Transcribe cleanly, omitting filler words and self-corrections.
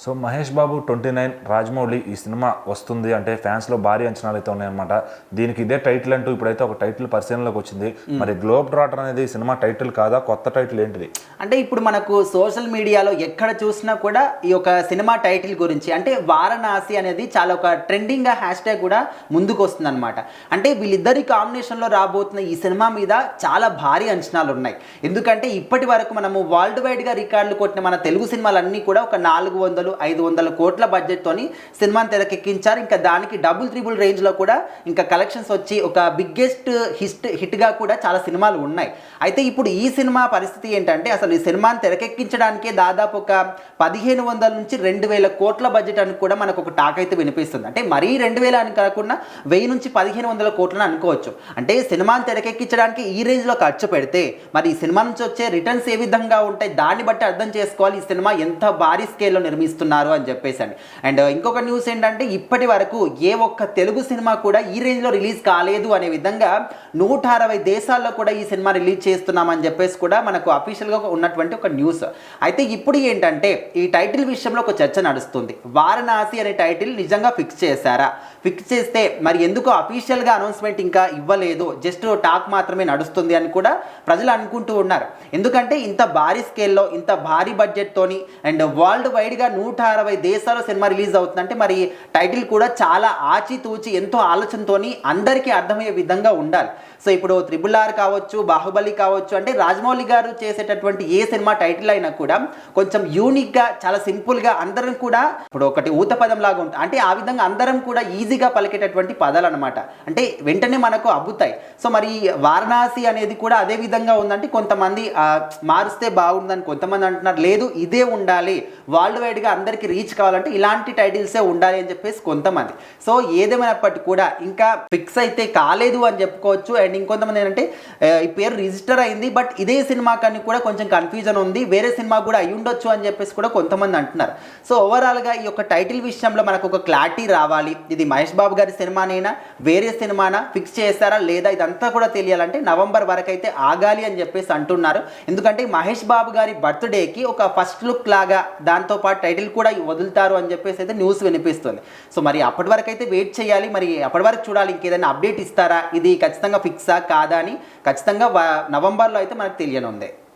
So Mahesh Babu 29 Rajamouli ఈ cinema వస్తుంది అంటే ఫ్యాన్స్లో భారీ అంచనాలు అయితే ఉన్నాయన్నమాట. దీనికి ఇదే టైటిల్ అంటూ ఇప్పుడైతే ఒక టైటిల్ పరిశీలనలోకి వచ్చింది. మరి గ్లోబ్ ట్రాటర్ అనేది సినిమా టైటిల్ కాదా, కొత్త టైటిల్ ఏంటిది? అంటే ఇప్పుడు మనకు సోషల్ మీడియాలో ఎక్కడ చూసినా కూడా ఈ యొక్క సినిమా టైటిల్ గురించి అంటే వారణాసి అనేది చాలా ఒక ట్రెండింగ్గా హ్యాష్ ట్యాగ్ కూడా ముందుకు వస్తుంది అనమాట. అంటే వీళ్ళిద్దరి కాంబినేషన్లో రాబోతున్న ఈ సినిమా మీద చాలా భారీ అంచనాలు ఉన్నాయి. ఎందుకంటే ఇప్పటి వరకు మనము వరల్డ్ వైడ్గా రికార్డులు కొట్టిన మన తెలుగు సినిమాలన్నీ కూడా ఒక 400-500 కోట్ల బడ్జెట్తోని సినిమాని తెరకెక్కించారు. ఇంకా దానికి డబుల్ ట్రిబుల్ రేంజ్లో కూడా ఇంకా కలెక్షన్స్ వచ్చి ఒక బిగ్గెస్ట్ హిట్గా కూడా చాలా సినిమాలు ఉన్నాయి. అయితే ఇప్పుడు ఈ సినిమా పరిస్థితి ఏంటంటే అసలు ఈ సినిమాని తెరకెక్కించడానికే దాదాపు ఒక 1500 నుంచి 2000 కోట్ల బడ్జెట్ అని కూడా మనకు ఒక టాక్ అయితే వినిపిస్తుంది. అంటే మరీ 2000 అని కాకుండా 1000 నుంచి 1500 కోట్లని అనుకోవచ్చు. అంటే సినిమాని తెరకెక్కించడానికి ఈ రేంజ్లో ఖర్చు పెడితే మరి ఈ సినిమా నుంచి వచ్చే రిటర్న్స్ ఏ విధంగా ఉంటాయి, దాన్ని బట్టి అర్థం చేసుకోవాలి ఈ సినిమా ఎంత భారీ స్కేల్లో నిర్మిస్తున్నారు అని చెప్పేసి. అండ్ ఇంకొక న్యూస్ ఏంటంటే ఇప్పటి వరకు ఏ ఒక్క తెలుగు సినిమా కూడా ఈ రేంజ్లో రిలీజ్ కాలేదు అనే విధంగా 160 దేశాల్లో కూడా ఈ సినిమా రిలీజ్ చేస్తున్నామని చెప్పేసి కూడా మనకు అఫీషియల్గా ఉన్నటువంటి ఒక న్యూస్. అయితే ఇప్పుడు ఏంటంటే ఈ టైటిల్ విషయంలో ఒక చర్చ నడుస్తుంది. వారణాసి అనే టైటిల్ నిజంగా ఫిక్స్ చేశారా? ఫిక్స్ చేస్తే మరి ఎందుకు అఫీషియల్గా అనౌన్స్మెంట్ ఇంకా ఇవ్వలేదు, జస్ట్ టాక్ మాత్రమే నడుస్తుంది అని కూడా ప్రజలు అనుకుంటూ ఉన్నారు. ఎందుకంటే ఇంత భారీ స్కేల్లో ఇంత భారీ బడ్జెట్తోని అండ్ వరల్డ్ వైడ్గా 160 దేశాల్లో సినిమా రిలీజ్ అవుతుందంటే మరి టైటిల్ కూడా చాలా ఆచితూచి ఎంతో ఆలోచనతోని అందరికీ అర్థమయ్యే విధంగా ఉండాలి. సో ఇప్పుడు RRR కావచ్చు, బాహుబలి కావచ్చు, అంటే రాజమౌళి గారు చేసేటటువంటి ఏ సినిమా టైటిల్ అయినా కూడా కొంచెం యూనిక్గా చాలా సింపుల్గా అందరం కూడా ఇప్పుడు ఒకటి ఊత పదం లాగా ఉంటుంది. అంటే ఆ విధంగా అందరం కూడా ఈజీగా పలికేటటువంటి పదాలు అనమాట. అంటే వెంటనే మనకు అబ్బుతాయి. సో మరి వారణాసి అనేది కూడా అదే విధంగా ఉందంటే కొంతమంది మారుస్తే బాగుందని కొంతమంది అంటున్నారు, లేదు ఇదే ఉండాలి, వరల్డ్ వైడ్గా అందరికీ రీచ్ కావాలంటే ఇలాంటి టైటిల్సే ఉండాలి అని చెప్పేసి కొంతమంది. సో ఏదేమైనప్పటికీ కూడా ఇంకా ఫిక్స్ అయితే కాలేదు అని చెప్పుకోవచ్చు. అండ్ ఇంకొంతమంది ఏంటంటే ఈ పేరు రిజిస్టర్ అయింది బట్ ఇదే సినిమా కానీ కూడా కొంచెం కన్ఫ్యూజన్ ఉంది, వేరే సినిమా కూడా అయి ఉండొచ్చు అని చెప్పేసి కూడా కొంతమంది అంటున్నారు. సో ఓవరాల్గా ఈ యొక్క టైటిల్ విషయంలో మనకు ఒక క్లారిటీ రావాలి. ఇది మహేష్ బాబు గారి సినిమానైనా వేరే సినిమానా, ఫిక్స్ చేస్తారా లేదా, ఇదంతా కూడా తెలియాలంటే నవంబర్ వరకు అయితే ఆగాలి అని చెప్పేసి అంటున్నారు. ఎందుకంటే మహేష్ బాబు గారి బర్త్డేకి ఒక ఫస్ట్ లుక్ లాగా దాంతోపాటు టైటిల్ కూడా వదులుతారు అని చెప్పేసి అయితే న్యూస్ వినిపిస్తుంది. సో మరి అప్పటి వరకు అయితే వెయిట్ చేయాలి. మరి అప్పటి వరకు చూడాలి ఇంకేదైనా అప్డేట్ ఇస్తారా, ఇది ఖచ్చితంగా ఫిక్సా కాదా అని ఖచ్చితంగా నవంబర్లో అయితే మనకు తెలియనుంది.